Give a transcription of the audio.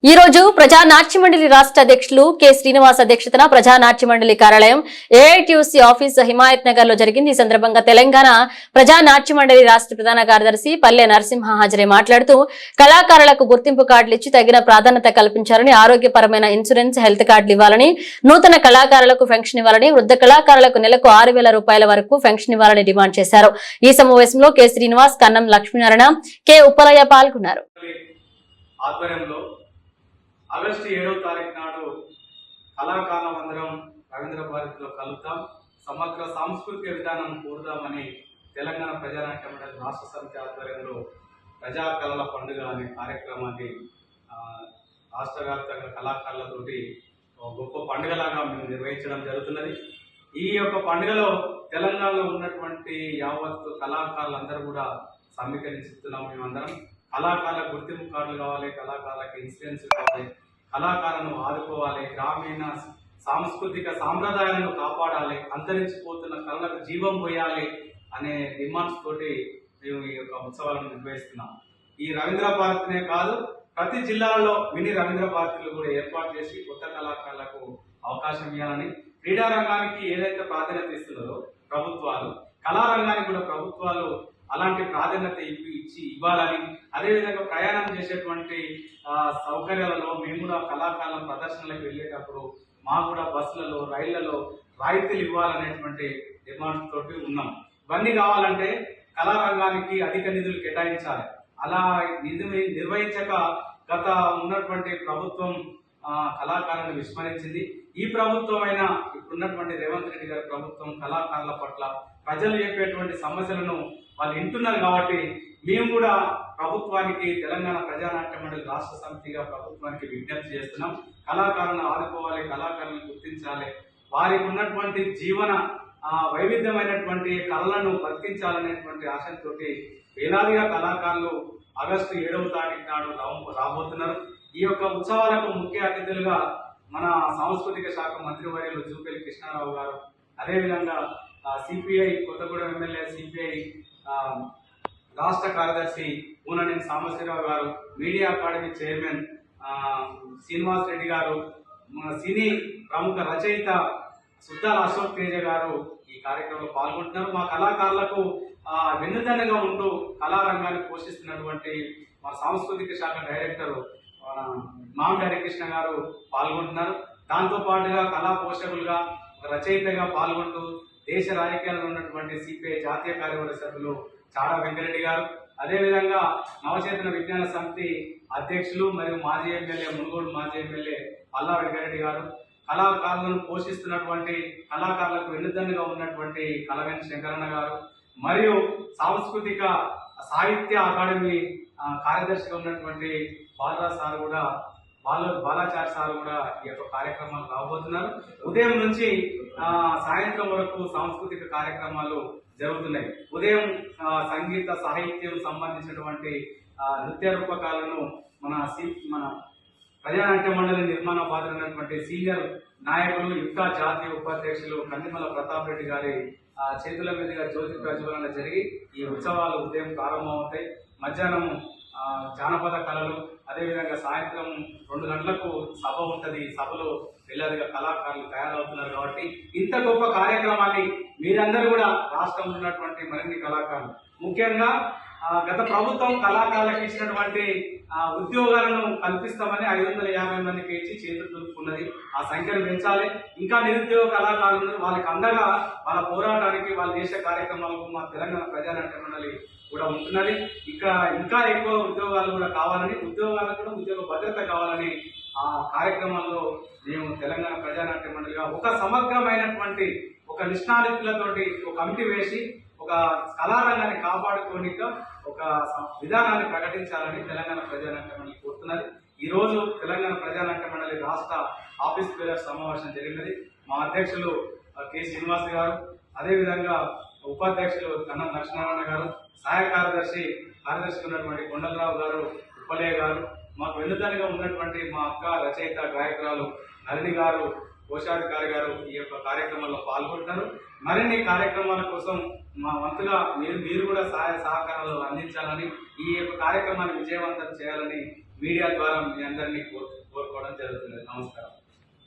ఈ రోజు ప్రజా నాట్య మండలి రాష్ట్ర అధ్యక్షులు కె శ్రీనివాస్ అధ్యక్షతన ప్రజా నాట్య మండలి కార్యాలయం ఏఐటియుసి ఆఫీస్ హిమాయత్ నగర్ లో జరిగింది. ఈ సందర్భంగా తెలంగాణ ప్రజా నాట్య మండలి రాష్ట్ర ప్రధాన కార్యదర్శి పల్లె నరసింహ హాజరే మాట్లాడుతూ కళాకారులకు గుర్తింపు కార్డులు ఇచ్చి తగిన ప్రాధాన్యత కల్పించాలని, ఆరోగ్యపరమైన ఇన్సూరెన్స్, హెల్త్ కార్డులు ఇవ్వాలని, నూతన కళాకారులకు పెన్షన్ ఇవ్వాలని, వృద్ధ కళాకారులకు నెలకు 6,000 రూపాయల వరకు పెన్షన్ ఇవ్వాలని డిమాండ్ చేశారు. ఈ సమావేశంలో కె శ్రీనివాస్, కన్నం లక్ష్మీనారాయణ, కె ఉప్పలయ్య పాల్గొన్నారు. ఆగస్టు 7వ తారీఖు నాడు కళాకారులం అందరం రవీంద్ర భారతిలో కలుద్దాం, సమగ్ర సాంస్కృతిక విధానం కోరుదామని తెలంగాణ ప్రజానాట్య మండలి రాష్ట్ర సమితి ఆధ్వర్యంలో ప్రజా కళల పండుగ అనే కార్యక్రమాన్ని రాష్ట్ర వ్యాప్తంగా కళాకారులతోటి గొప్ప పండుగలాగా మేము నిర్వహించడం జరుగుతున్నది. ఈ యొక్క పండుగలో తెలంగాణలో ఉన్నటువంటి యావత్ కళాకారులందరూ కూడా సమీకరిస్తున్నాం. మేమందరం కళాకారులకు గుర్తింపు కార్డులు కావాలి, కళాకారులకు ఇన్సూరెన్స్ కావాలి, కళాకారులను ఆదుకోవాలి, గ్రామీణ సాంస్కృతిక సాంప్రదాయాలను కాపాడాలి, అంతరించిపోతున్న కళలకు జీవం పోయాలి అనే డిమాండ్స్ తోటి మేము ఈ యొక్క ఉత్సవాలను నిర్వహిస్తున్నాం. ఈ రవీంద్ర భారతినే కాదు, ప్రతి జిల్లాలో మినీ రవీంద్ర భారతిలు కూడా ఏర్పాటు చేసి కొత్త కళాకారులకు అవకాశం ఇవ్వాలని, క్రీడా రంగానికి ఏదైతే ప్రాధాన్యత ఇస్తున్నారో ప్రభుత్వాలు, కళారంగానికి కూడా ప్రభుత్వాలు అలాంటి ప్రాధాన్యత ఇవ్వాలని, అదేవిధంగా ప్రయాణం చేసేటువంటి సౌకర్యాలలో మేము కూడా కళాకారుల ప్రదర్శనలకు వెళ్ళేటప్పుడు మాకు కూడా బస్సులలో, రైళ్లలో రాయితీలు ఇవ్వాలనేటువంటి డిమాండ్స్ తోటి ఉన్నాం. ఇవన్నీ కావాలంటే కళారంగానికి అధిక నిధులు కేటాయించాలి. అలా నిధులు నిర్వహించక గత ఉన్నటువంటి ప్రభుత్వం కళాకారులను విస్మరించింది. ఈ ప్రభుత్వం అయినా ఇప్పుడున్నటువంటి రేవంత్ రెడ్డి గారి ప్రభుత్వం కళాకారుల పట్ల ప్రజలు చెప్పేటువంటి సమస్యలను వాళ్ళు వింటున్నారు. కాబట్టి మేము కూడా ప్రభుత్వానికి, తెలంగాణ ప్రజానాట్య మండలి రాష్ట్ర సమితిగా ప్రభుత్వానికి విజ్ఞప్తి చేస్తున్నాం. కళాకారులను ఆదుకోవాలి, కళాకారులను గుర్తించాలి, వారికి ఉన్నటువంటి జీవన వైవిధ్యమైనటువంటి కళలను బతికించాలనేటువంటి ఆశతో వేలాదిగా కళాకారులు ఆగస్టు 7వ తారీఖు నాడు రాబోతున్నారు. ఈ యొక్క ఉత్సవాలకు ముఖ్య అతిథులుగా మన సాంస్కృతిక శాఖ మంత్రివర్యులు జూపల్లి కృష్ణారావు గారు, అదేవిధంగా సిపిఐ కొత్తగూడెం ఎమ్మెల్యే, సిపిఐ రాష్ట్ర కార్యదర్శి ఊననేని సాంబశివరావు గారు, media academy chairman Srinivas Reddy గారు, మన సినీ ప్రముఖ రచయిత సుద్దాల అశోక్ తేజ గారు ఈ కార్యక్రమంలో పాల్గొంటున్నారు. మా కళాకారులకు వెన్నుదన్నుగా ఉంటూ కళారంగాన్ని పోషిస్తున్నటువంటి మా సాంస్కృతిక శాఖ డైరెక్టర్ మామిడి హరికృష్ణ గారు పాల్గొంటున్నారు. దాంతో పాటుగా కళా పోషకులుగా, రచయితగా పాల్గొంటూ దేశ రాజకీయాల్లో ఉన్నటువంటి సిపిఐ జాతీయ కార్యవర్గ సభ్యులు చాడా వెంకరెడ్డి గారు, అదేవిధంగా నవచేతన విజ్ఞాన సమితి అధ్యక్షులు మరియు మాజీ ఎమ్మెల్యే, మునుగోడు మాజీ ఎమ్మెల్యే పల్లా వెంకరెడ్డి గారు, కళాకారులను పోషిస్తున్నటువంటి కళాకారులకు వెన్నుదన్నుగా ఉన్నటువంటి కలవెన్ శంకరన్న గారు, మరియు సాంస్కృతిక సాహిత్య అకాడమీ కార్యదర్శిగా ఉన్నటువంటి బాలాచారి సార్ కూడా ఈ యొక్క కార్యక్రమాలు రాబోతున్నారు. ఉదయం నుంచి సాయంత్రం వరకు సాంస్కృతిక కార్యక్రమాలు జరుగుతున్నాయి. ఉదయం సంగీత సాహిత్యం సంబంధించినటువంటి నృత్య రూపకాలను మన ప్రజానాట్య మండలి నిర్మాణ బాధ్యులైనటువంటి సీనియర్ నాయకులు, యుక్తా జాతీయ ఉపాధ్యక్షులు కందిమల ప్రతాప్ రెడ్డి గారి చేతుల మీదుగా జ్యోతి ప్రజ్వలన జరిగి ఈ ఉత్సవాలు ఉదయం ప్రారంభమవుతాయి. మధ్యాహ్నం జానపద కళలు, అదేవిధంగా సాయంత్రం 2 గంటలకు సభ ఉంటుంది. సభలో వేలాదిగా కళాకారులు తయారవుతున్నారు. కాబట్టి ఇంత గొప్ప కార్యక్రమాన్ని మీరందరూ కూడా రాష్ట్రంలో ఉన్నటువంటి మరిన్ని కళాకారులు, ముఖ్యంగా గత ప్రభుత్వం కళాకారులకు ఇచ్చినటువంటి ఉద్యోగాలను కల్పిస్తామని 550 మందికి ఇచ్చి చేతులు దులుపుకున్నది. ఆ సంఖ్యను పెంచాలి. ఇంకా నిరుద్యోగ కళాకారులు వాళ్ళకి అండగా వాళ్ళ పోరాటానికి, వాళ్ళ దేశ కార్యక్రమాలకు మా తెలంగాణ ప్రజానాట్య మండలి కూడా ఉంటున్నది. ఇంకా ఎక్కువ ఉద్యోగాలు కూడా కావాలని, ఉద్యోగాలకు కూడా ఉద్యోగ భద్రత కావాలని ఆ కార్యక్రమంలో మేము తెలంగాణ ప్రజానాట్య మండలిగా ఒక సమగ్రమైనటువంటి ఒక నిష్ణాతులతోటి ఒక కమిటీ వేసి ఒక కళారంగాన్ని కాపాడుకోనిక ఒక విధానాన్ని ప్రకటించాలని తెలంగాణ ప్రజానాట్య మండలి కోరుతున్నది. ఈ రోజు తెలంగాణ ప్రజానాట్య మండలి రాష్ట్ర ఆఫీస్ బేరర్ సమావేశం జరిగినది. మా అధ్యక్షులు కె శ్రీనివాస్ గారు, అదేవిధంగా ఉపాధ్యక్షులు కన్నం లక్ష్మీనారాయణ గారు, సహాయ కార్యదర్శి ఉన్నటువంటి కొండలరావు గారు, ఉప్పలయ్య గారు, మాకు వెన్నుదన్నుగా ఉన్నటువంటి మా అక్క రచయిత గాయకురాలు నళిని గారు, కోశాధికారి గారు ఈ యొక్క కార్యక్రమంలో పాల్గొంటున్నారు. మరిన్ని కార్యక్రమాల కోసం మా వంతుగా మీరు కూడా సహాయ సహకారాలు అందించాలని, ఈ యొక్క కార్యక్రమాన్ని విజయవంతం చేయాలని మీడియా ద్వారా మీ అందరినీ కోరుకోవడం జరుగుతుంది. నమస్కారం.